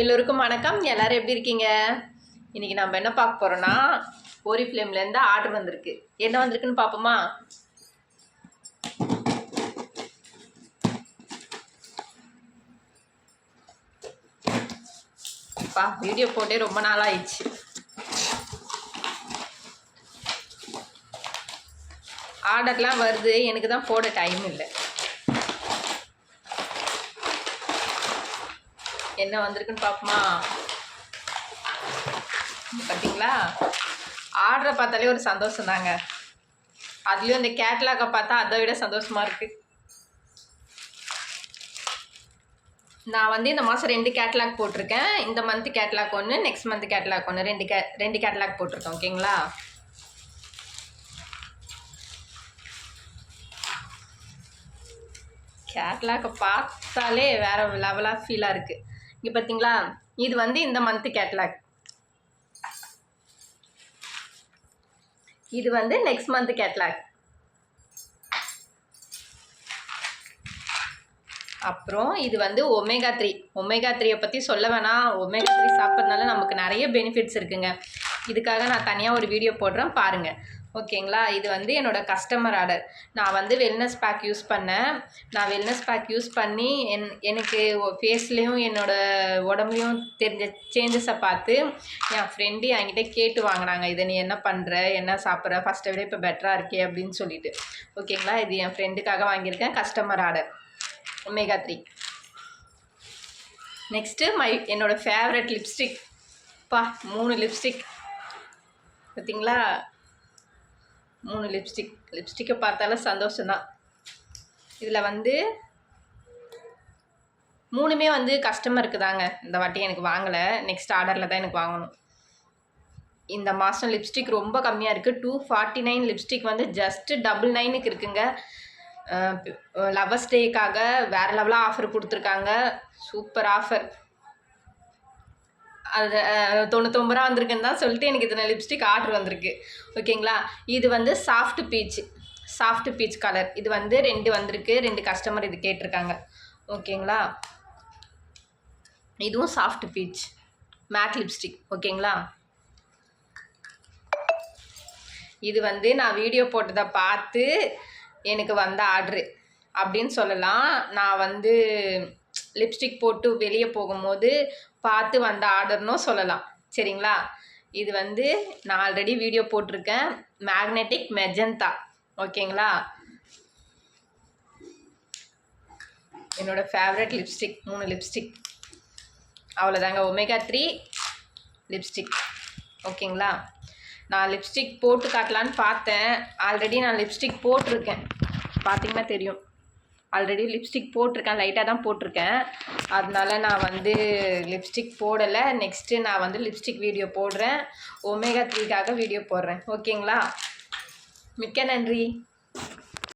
எல்லோருக்கும் வணக்கம். எல்லாரும் எப்படி இருக்கீங்க? இன்னைக்கு நம்ம என்ன பார்க்க போறோம்னா, ஓரிஃப்ளேம்லேருந்து ஆர்டர் வந்திருக்கு. என்ன வந்திருக்குன்னு பார்ப்போமா? வீடியோ போட்டே ரொம்ப நாள் ஆயிடுச்சு. ஆர்டர்லாம் வருது, எனக்கு தான் போட டைம் இல்லை. என்ன வந்திருக்குன்னு பார்ப்போமா? பார்த்தீங்களா, ஆர்டரை பார்த்தாலே ஒரு சந்தோஷம் தாங்க. அதுலேயும் இந்த கேட்லாகை பார்த்தா அதை விட சந்தோஷமாக இருக்குது. நான் வந்து இந்த மாதம் 2 கேட்லாக் போட்டிருக்கேன். இந்த மந்த் கேட்லாக் ஒன்று, நெக்ஸ்ட் மந்த் கேட்லாக் ஒன்று, ரெண்டு கேட்லாக் போட்டிருக்கேன். ஓகேங்களா? கேட்லாக்கை பார்த்தாலே வேறு லெவலாக ஃபீலாக இருக்குது. இங்கே பார்த்தீங்களா, இது வந்து இந்த மந்த் கேட்லாக், இது வந்து நெக்ஸ்ட் மந்த் கேட்லாக். அப்புறம் இது வந்து ஒமேகா 3 பற்றி சொல்ல வேணாம். ஒமேகா 3 சாப்பிட்றதுனால நமக்கு நிறைய பெனிஃபிட்ஸ் இருக்குங்க. இதுக்காக நான் தனியாக ஒரு வீடியோ போடுறேன், பாருங்கள். ஓகேங்களா? இது வந்து என்னோடய கஸ்டமர் ஆர்டர். நான் வந்து வெல்னஸ் பேக் யூஸ் பண்ணேன். நான் வெல்னஸ் பேக் யூஸ் பண்ணி எனக்கு ஃபேஸ்லேயும் என்னோடய உடம்புலையும் தெரிஞ்ச சேஞ்சஸை பார்த்து என் ஃப்ரெண்டு என்கிட்ட கேட்டு வாங்கினாங்க, இதை நீ என்ன பண்ணுற, என்ன சாப்பிட்ற, ஃபஸ்ட்டை விட இப்போ பெட்டராக இருக்கே அப்படின்னு சொல்லிட்டு. ஓகேங்களா? இது என் ஃப்ரெண்டுக்காக வாங்கியிருக்கேன், கஸ்டமர் ஆர்டர், ஒமேகா 3. நெக்ஸ்ட்டு என்னோட ஃபேவரட் லிப்ஸ்டிக். 3 லிப்ஸ்டிக் பார்த்தீங்களா? 3 லிப்ஸ்டிக்கை பார்த்தாலும் சந்தோஷம்தான். இதில் வந்து 3மே வந்து கஸ்டமருக்கு தாங்க. இந்த வாட்டி எனக்கு வாங்கலை, நெக்ஸ்ட் ஆர்டரில் தான் எனக்கு வாங்கணும். இந்த மாதம் லிப்ஸ்டிக் ரொம்ப கம்மியாக இருக்குது. 249 லிப்ஸ்டிக் வந்து ஜஸ்ட்டு 99க்கு இருக்குங்க. லவர்ஸ் டேக்காக வேறு லெவலாக ஆஃபர் கொடுத்துருக்காங்க. Super offer. அது 99 ரூபா வந்திருக்குன்னு தான் சொல்லிட்டு எனக்கு இத்தனை லிப்ஸ்டிக் ஆர்டர் வந்திருக்கு. ஓகேங்களா? இது வந்து சாஃப்ட் பீச் கலர். இது வந்து 2 வந்திருக்கு, 2 கஸ்டமர் இது கேட்டிருக்காங்க. ஓகேங்களா? இதுவும் சாஃப்ட் பீச் மேட் லிப்ஸ்டிக். ஓகேங்களா? இது வந்து நான் வீடியோ போட்டதை பார்த்து எனக்கு வந்த ஆர்டரு அப்படின்னு சொல்லலாம். நான் வந்து லிப்ஸ்டிக் போட்டு வெளியே போகும்போது பார்த்து வந்த ஆர்டர்னும் சொல்லலாம். சரிங்களா? இது வந்து நான் ஆல்ரெடி வீடியோ போட்டிருக்கேன், மேக்னெட்டிக் மெஜந்தா. ஓகேங்களா? என்னோடய ஃபேவரட் லிப்ஸ்டிக் 3 லிப்ஸ்டிக். அவ்வளோதாங்க, ஒமேகா 3 லிப்ஸ்டிக். ஓகேங்களா? நான் லிப்ஸ்டிக் போட்டு காட்டலான்னு பார்த்தேன். ஆல்ரெடி நான் லிப்ஸ்டிக் போட்டிருக்கேன், பார்த்தீங்கன்னா தெரியும். ஆல்ரெடி லிப்ஸ்டிக் போட்டிருக்கேன், லைட்டாக தான் போட்டிருக்கேன். அதனால நான் வந்து லிப்ஸ்டிக் போடலை. நெக்ஸ்ட்டு நான் வந்து லிப்ஸ்டிக் வீடியோ போடுறேன், ஒமேகா 3க்காக வீடியோ போடுறேன். ஓகேங்களா? மிக்க நன்றி.